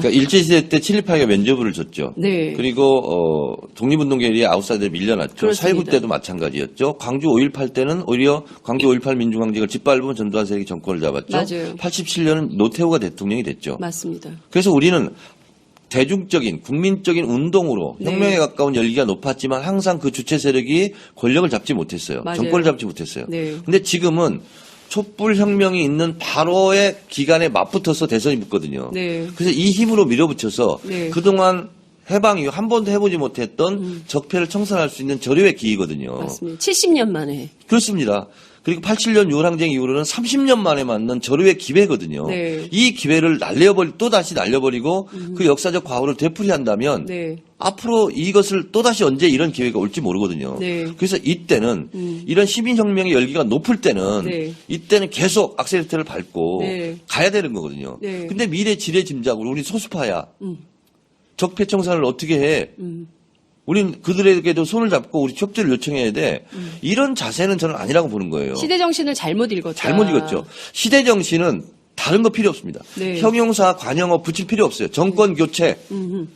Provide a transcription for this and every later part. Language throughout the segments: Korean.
그러니까 일제시대 때 친일파에게 면죄부를 줬죠. 네. 그리고 독립운동계리에 아웃사이더에 밀려났죠. 그렇습니다. 4.19 때도 마찬가지였죠. 광주 5.18 때는 오히려 광주 5.18 민중항쟁을 짓밟으면 전두환 세력이 정권을 잡았죠. 맞아요. 87년은 노태우가 대통령이 됐죠. 맞습니다. 그래서 우리는 대중적인 국민적인 운동으로 네. 혁명에 가까운 열기가 높았지만 항상 그 주체 세력이 권력을 잡지 못했어요. 맞아요. 정권을 잡지 못했어요. 네. 근데 지금은 촛불혁명이 있는 바로의 기간에 맞붙어서 대선이 붙거든요. 네. 그래서 이 힘으로 밀어붙여서 네. 그동안 해방 이후 한 번도 해보지 못했던 적폐를 청산할 수 있는 절호의 기회거든요. 맞습니다. 70년 만에. 그렇습니다. 그리고 87년 6월 항쟁 이후로는 30년 만에 맞는 절호의 기회거든요. 네. 이 기회를 또다시 날려버리고 그 역사적 과거를 되풀이한다면 네. 앞으로 이것을 또다시 언제 이런 기회가 올지 모르거든요. 네. 그래서 이때는 이런 시민혁명의 열기가 높을 때는 네. 이때는 계속 악셀레이터를 밟고 네. 가야 되는 거거든요. 네. 근데 미래 지뢰 짐작으로 우리 소수파야. 적폐 청산을 어떻게 해? 우린 그들에게도 손을 잡고 우리 협조를 요청해야 돼. 이런 자세는 저는 아니라고 보는 거예요. 시대 정신을 잘못 읽었다. 잘못 읽었죠. 시대 정신은 다른 거 필요 없습니다. 네. 형용사, 관용어 붙일 필요 없어요. 정권 교체,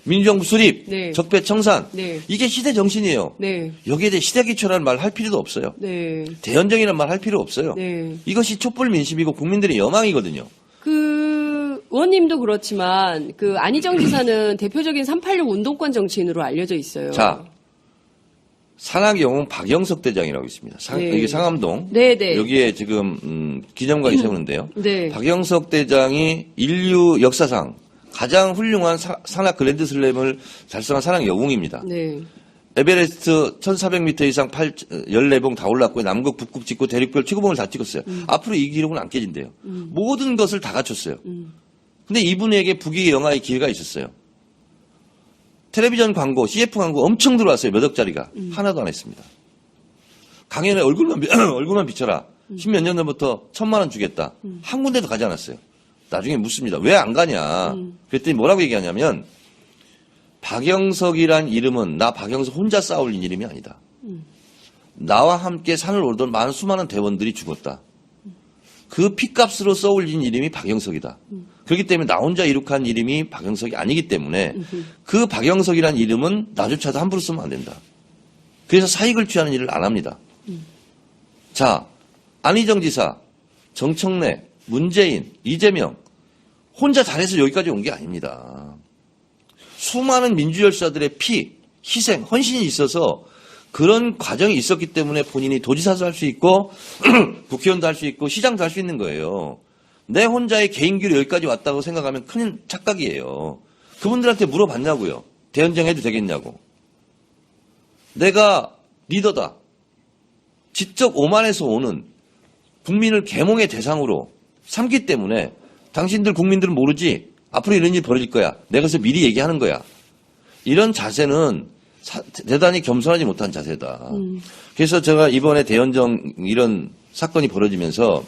민주정부 수립, 네. 적폐 청산. 네. 이게 시대 정신이에요. 네. 여기에 대해 시대 기초라는 말 할 필요도 없어요. 네. 대연정이라는 말 할 필요 없어요. 네. 이것이 촛불 민심이고 국민들의 여망이거든요. 의원님도 그렇지만 안희정 지사는 대표적인 386 운동권 정치인으로 알려져 있어요. 자, 산악의 영웅 박영석 대장이라고 있습니다. 네. 여기 상암동. 네, 네. 여기에 지금 기념관이 세우는데요. 네. 박영석 대장이 인류 역사상 가장 훌륭한 산악 그랜드슬램을 달성한 산악 영웅입니다. 네. 에베레스트 1400m 이상 14봉 다 올랐고요. 남극, 북극 찍고 대륙별 최고봉을 다 찍었어요. 앞으로 이 기록은 안 깨진대요. 모든 것을 다 갖췄어요. 근데 이분에게 부귀영화의 기회가 있었어요. 텔레비전 광고, CF 광고 엄청 들어왔어요. 몇 억짜리가. 하나도 안 했습니다. 강연에 얼굴만 비춰라. 10몇 년 전부터 1,000만 원 주겠다. 한 군데도 가지 않았어요. 나중에 묻습니다. 왜 안 가냐. 그랬더니 뭐라고 얘기하냐면 박영석이란 이름은 나 박영석 혼자 쌓아올린 이름이 아니다. 나와 함께 산을 오르던 많은 수많은 대원들이 죽었다. 그 피값으로 써올린 이름이 박영석이다. 그렇기 때문에 나 혼자 이룩한 이름이 박영석이 아니기 때문에 그 박영석이란 이름은 나조차도 함부로 쓰면 안 된다. 그래서 사익을 취하는 일을 안 합니다. 자, 안희정 지사, 정청래, 문재인, 이재명 혼자 잘해서 여기까지 온 게 아닙니다. 수많은 민주열사들의 피, 희생, 헌신이 있어서 그런 과정이 있었기 때문에 본인이 도지사도 할 수 있고 국회의원도 할 수 있고 시장도 할 수 있는 거예요. 내 혼자의 개인기로 여기까지 왔다고 생각하면 큰 착각이에요. 그분들한테 물어봤냐고요. 대연정해도 되겠냐고. 내가 리더다. 직접 오만에서 오는 국민을 계몽의 대상으로 삼기 때문에 당신들 국민들은 모르지. 앞으로 이런 일이 벌어질 거야. 내가 그래서 미리 얘기하는 거야. 이런 자세는 대단히 겸손하지 못한 자세다. 그래서 제가 이번에 대연정 이런 사건이 벌어지면서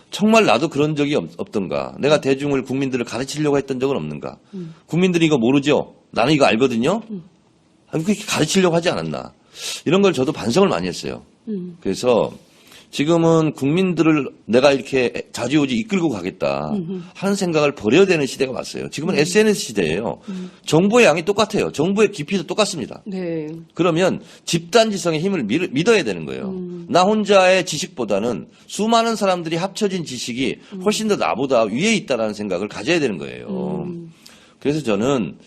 정말 나도 그런 적이 없던가. 내가 대중을 국민들을 가르치려고 했던 적은 없는가. 국민들이 이거 모르죠. 나는 이거 알거든요. 그렇게 가르치려고 하지 않았나. 이런 걸 저도 반성을 많이 했어요. 그래서 지금은 국민들을 내가 이렇게 자주오지 이끌고 가겠다 하는 생각을 버려야 되는 시대가 왔어요. 지금은 SNS 시대예요. 정보의 양이 똑같아요. 정보의 깊이도 똑같습니다. 네. 그러면 집단지성의 힘을 믿어야 되는 거예요. 나 혼자의 지식보다는 수많은 사람들이 합쳐진 지식이 훨씬 더 나보다 위에 있다는 생각을 가져야 되는 거예요. 그래서 저는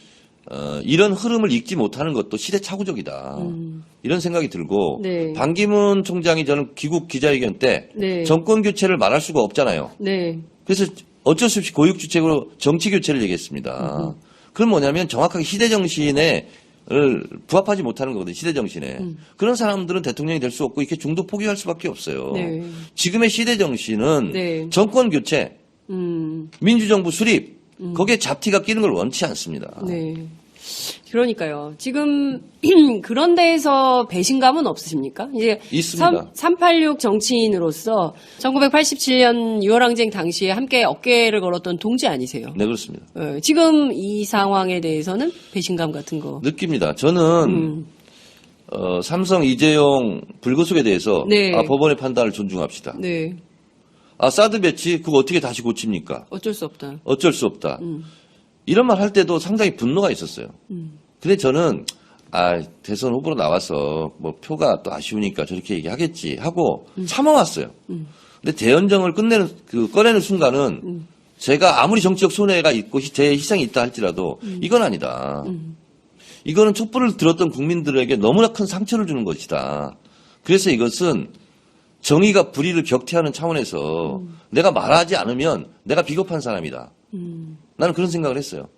이런 흐름을 읽지 못하는 것도 시대착오적이다. 이런 생각이 들고 네. 반기문 총장이 저는 귀국 기자회견 때 네. 정권 교체를 말할 수가 없잖아요. 네. 그래서 어쩔 수 없이 고육주책으로 정치 교체를 얘기했습니다. 그건 뭐냐면 정확하게 시대 정신에 부합하지 못하는 거거든요. 시대 정신에. 그런 사람들은 대통령이 될 수 없고 이렇게 중도 포기할 수밖에 없어요. 네. 지금의 시대 정신은 네. 정권 교체, 민주정부 수립, 거기에 잡티가 끼는 걸 원치 않습니다. 네. 그러니까요. 지금 그런 데에서 배신감은 없으십니까? 이제 있습니다. 386 정치인으로서 1987년 6월 항쟁 당시에 함께 어깨를 걸었던 동지 아니세요? 네, 그렇습니다. 지금 이 상황에 대해서는 배신감 같은 거 느낍니다. 저는 삼성 이재용 불구속에 대해서 네. 법원의 판단을 존중합시다. 네. 사드 배치 그거 어떻게 다시 고칩니까? 어쩔 수 없다. 어쩔 수 없다. 이런 말 할 때도 상당히 분노가 있었어요. 근데 저는 대선 후보로 나와서 뭐 표가 또 아쉬우니까 저렇게 얘기하겠지 하고 참아왔어요. 근데 대연정을 꺼내는 순간은 제가 아무리 정치적 손해가 있고 제 희생이 있다 할지라도 이건 아니다. 이거는 촛불을 들었던 국민들에게 너무나 큰 상처를 주는 것이다. 그래서 이것은 정의가 불의를 격퇴하는 차원에서 내가 말하지 않으면 내가 비겁한 사람이다. 나는 그런 생각을 했어요.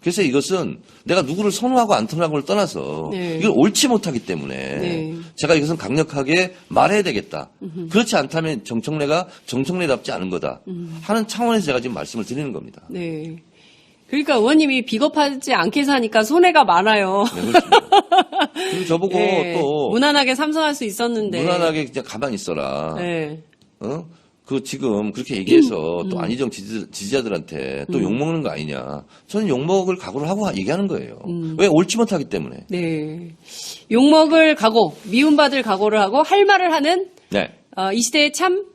그래서 이것은 내가 누구를 선호하고 안 선호하고를 떠나서 네. 이걸 옳지 못하기 때문에 네. 제가 이것은 강력하게 말해야 되겠다. 그렇지 않다면 정청래가 정청래답지 않은 거다 하는 차원에서 제가 지금 말씀을 드리는 겁니다. 네. 그러니까 의원님이 비겁하지 않게 사니까 손해가 많아요. 네, 그렇습니다. 그리고 저보고 예, 또 무난하게 삼성할 수 있었는데. 무난하게 그냥 가만히 있어라. 네. 지금 그렇게 얘기해서 또 안희정 지지자들한테 또 욕먹는 거 아니냐. 저는 욕먹을 각오를 하고 얘기하는 거예요. 왜 옳지 못하기 때문에. 네. 욕먹을 각오, 미움받을 각오를 하고 할 말을 하는 네. 이 시대의 참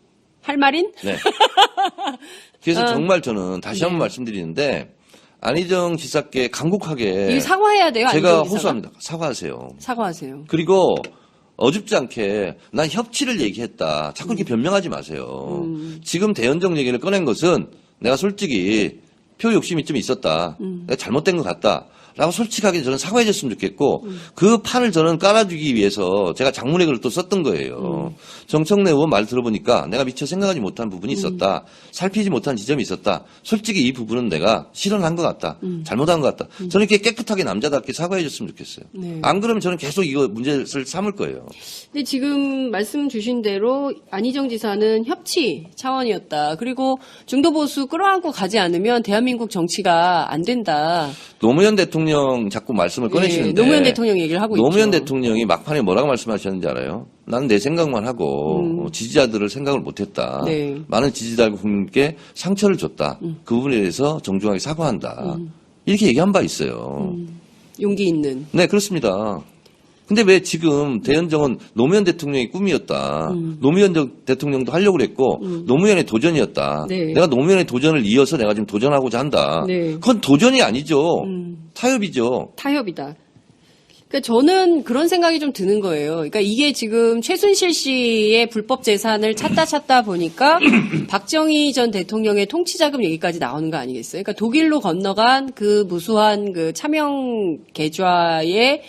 할 말인? 네. 그래서 정말 저는 다시 한번 말씀드리는데 안희정 지사께 강국하게 이 사과해야 돼요. 제가 안희정 지사가? 호소합니다. 사과하세요. 사과하세요. 그리고 어줍지 않게 난 협치를 얘기했다. 자꾸 이렇게 변명하지 마세요. 지금 대연정 얘기를 꺼낸 것은 내가 솔직히 표 욕심이 좀 있었다. 내가 잘못된 것 같다. 라고 솔직하게 저는 사과해 줬으면 좋겠고 그 판을 저는 깔아주기 위해서 제가 장문의 글을 또 썼던 거예요. 정청래 의원 말 들어보니까 내가 미처 생각하지 못한 부분이 있었다. 살피지 못한 지점이 있었다. 솔직히 이 부분은 내가 실언한 것 같다. 잘못한 것 같다. 저는 이렇게 깨끗하게 남자답게 사과해 줬으면 좋겠어요. 네. 안 그러면 저는 계속 이거 문제를 삼을 거예요. 근데 지금 말씀 주신 대로 안희정 지사는 협치 차원이었다. 그리고 중도보수 끌어안고 가지 않으면 대한민국 정치가 안 된다. 노무현 대통령 자꾸 말씀을 꺼내시는데 노무현 대통령 얘기를 하고 노무현 있죠. 대통령이 막판에 뭐라고 말씀하셨는지 알아요? 나는 내 생각만 하고 지지자들을 생각을 못했다. 네. 많은 지지자들과 국민께 상처를 줬다. 그 부분에 대해서 정중하게 사과한다. 이렇게 얘기한 바 있어요. 용기 있는. 네, 그렇습니다. 근데 왜 지금 대연정은 노무현 대통령의 꿈이었다. 노무현 대통령도 하려고 그랬고 노무현의 도전이었다. 네. 내가 노무현의 도전을 이어서 내가 지금 도전하고자 한다. 네. 그건 도전이 아니죠. 타협이죠. 타협이다. 그러니까 저는 그런 생각이 좀 드는 거예요. 그러니까 이게 지금 최순실 씨의 불법 재산을 찾다 보니까 박정희 전 대통령의 통치자금 얘기까지 나오는 거 아니겠어요? 그러니까 독일로 건너간 그 무수한 그 차명 계좌에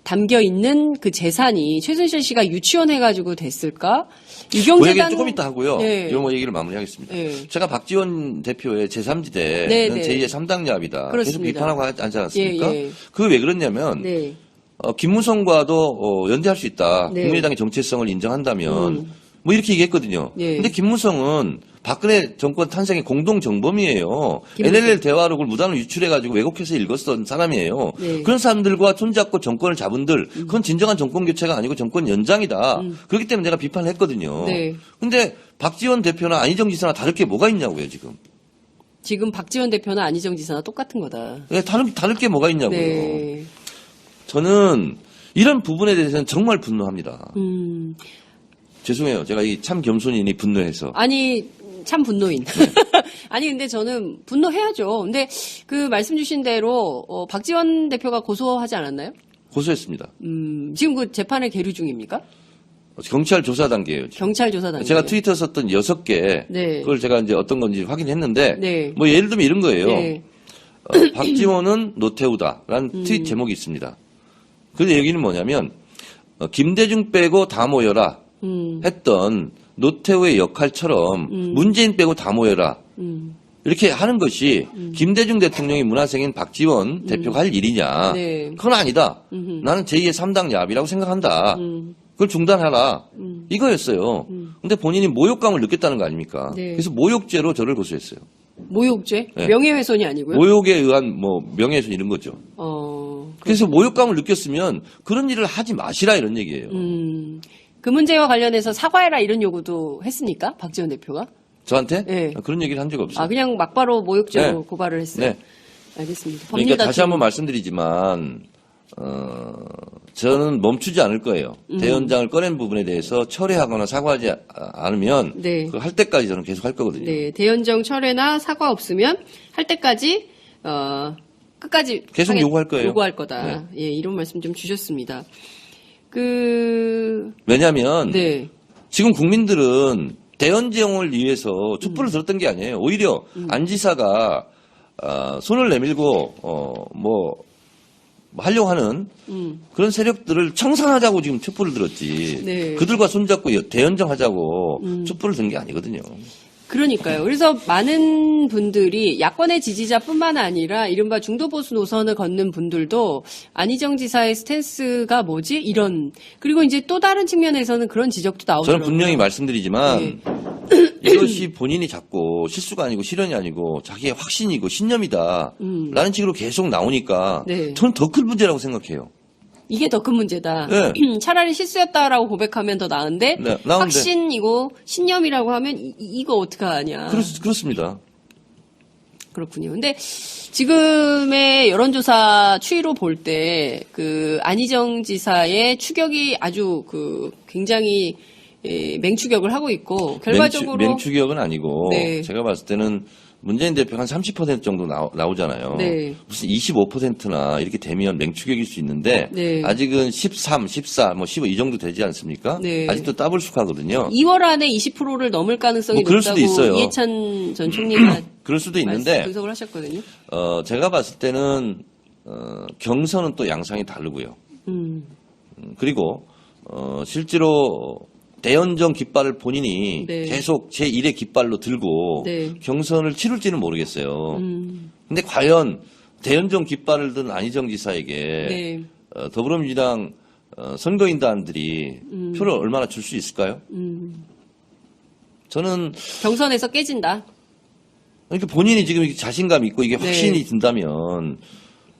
담겨 있는 그 재산이 최순실 씨가 유치원해가지고 됐을까? 그 얘기는 유경재단 조금 이따 하고요. 네. 이런 얘기를 마무리하겠습니다. 네. 제가 박지원 대표의 제3지대는 네, 네. 제2의 3당 야합이다. 계속 그렇습니다. 비판하고 하지 않았습니까? 예, 예. 그게 왜 그러냐면 네. 김무성과도 연대할 수 있다. 네. 국민의당의 정체성을 인정한다면 뭐 이렇게 얘기했거든요. 네. 근데 김무성은 박근혜 정권 탄생의 공동 정범이에요. 김무성. NLL 대화록을 무단으로 유출해가지고 왜곡해서 읽었던 사람이에요. 네. 그런 사람들과 손잡고 정권을 잡은들 그건 진정한 정권 교체가 아니고 정권 연장이다. 그렇기 때문에 내가 비판을 했거든요. 네. 근데 박지원 대표나 안희정 지사나 다를 게 뭐가 있냐고요 지금. 지금 박지원 대표나 안희정 지사나 똑같은 거다. 네, 다를 게 뭐가 있냐고요. 네. 저는 이런 부분에 대해서는 정말 분노합니다. 음. 죄송해요. 제가 이 참 겸손인이 분노해서. 아니, 참 분노인. 아니, 근데 저는 분노해야죠. 근데 그 말씀 주신 대로, 박지원 대표가 고소하지 않았나요? 고소했습니다. 지금 그 재판을 계류 중입니까? 경찰 조사 단계예요. 지금. 경찰 조사 단계. 제가 트위터 썼던 6개. 네. 그걸 제가 이제 어떤 건지 확인했는데. 네. 뭐 예를 들면 이런 거예요. 네. 박지원은 노태우다라는 트윗 제목이 있습니다. 근데 여기는 뭐냐면, 김대중 빼고 다 모여라. 했던 노태우의 역할처럼 문재인 빼고 다 모여라. 이렇게 하는 것이 김대중 대통령이 문화생인 박지원 대표가 할 일이냐. 네. 그건 아니다. 나는 제2의 3당 야합이라고 생각한다. 그걸 중단하라. 이거였어요. 근데 본인이 모욕감을 느꼈다는 거 아닙니까? 네. 그래서 모욕죄로 저를 고소했어요. 모욕죄? 네. 명예훼손이 아니고요? 모욕에 의한 뭐 명예훼손 이런 거죠. 그래서 모욕감을 느꼈으면 그런 일을 하지 마시라 이런 얘기예요. 그 문제와 관련해서 사과해라 이런 요구도 했습니까? 박지원 대표가? 저한테? 네. 그런 얘기를 한 적 없어요. 그냥 막바로 모욕죄로 네. 고발을 했어요? 네. 알겠습니다. 그러니까 법률 다시 다툼. 한번 말씀드리지만 저는 멈추지 않을 거예요. 대연장을 꺼낸 부분에 대해서 철회하거나 사과하지 않으면 네. 그거 할 때까지 저는 계속 할 거거든요. 네, 대연정 철회나 사과 없으면 할 때까지 끝까지 계속 요구할 거예요. 요구할 거다. 예, 이런 말씀 좀 주셨습니다. 왜냐하면 네, 지금 국민들은 대연정을 위해서 촛불을 들었던 게 아니에요. 오히려 안 지사가 손을 내밀고 하려고 하는 그런 세력들을 청산하자고 지금 촛불을 들었지. 네. 그들과 손잡고 대연정하자고 촛불을 든 게 아니거든요. 그러니까요. 그래서 많은 분들이 야권의 지지자뿐만 아니라 이른바 중도보수 노선을 걷는 분들도 안희정 지사의 스탠스가 뭐지? 이런. 그리고 이제 또 다른 측면에서는 그런 지적도 나오더라고요. 저는 분명히 말씀드리지만 네. 이것이 본인이 자꾸 실수가 아니고 실현이 아니고 자기의 확신이고 신념이다 라는 식으로 계속 나오니까 네. 저는 더 큰 문제라고 생각해요. 이게 더 큰 문제다. 네. 차라리 실수였다라고 고백하면 더 나은데, 네, 나은데. 확신이고 신념이라고 하면 이거 어떡하냐. 그렇습니다. 그렇군요. 근데 지금의 여론조사 추이로 볼 때 안희정 지사의 추격이 아주 굉장히 맹추격을 하고 있고 결과적으로 맹추격은 아니고 네. 제가 봤을 때는 문재인 대표가 한 30% 정도 나오잖아요. 네. 무슨 25%나 이렇게 되면 맹추격일 수 있는데 네. 아직은 13, 14, 15 이 정도 되지 않습니까? 네. 아직도 더블수하거든요. 2월 안에 20%를 넘을 가능성이 그럴 수도 높다고 있어요. 이해찬 전 총리가 그럴 수도 있는데 분석을 하셨거든요. 제가 봤을 때는 경선은 또 양상이 다르고요. 그리고 실제로 대연정 깃발을 본인이 네. 계속 제1의 깃발로 들고 네. 경선을 치룰지는 모르겠어요. 근데 과연 대연정 깃발을 든 안희정 지사에게 네. 더불어민주당 선거인단들이 표를 얼마나 줄 수 있을까요? 저는 경선에서 깨진다. 그러니까 본인이 지금 이렇게 자신감 있고 이게 네. 확신이 든다면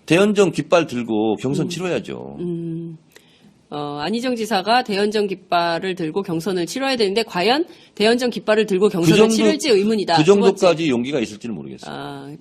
대연정 깃발 들고 경선 치러야죠. 안희정 지사가 대연정 깃발을 들고 경선을 치러야 되는데 과연 대연정 깃발을 들고 경선을 치를지 의문이다. 그 두 번째. 정도까지 용기가 있을지는 모르겠어요.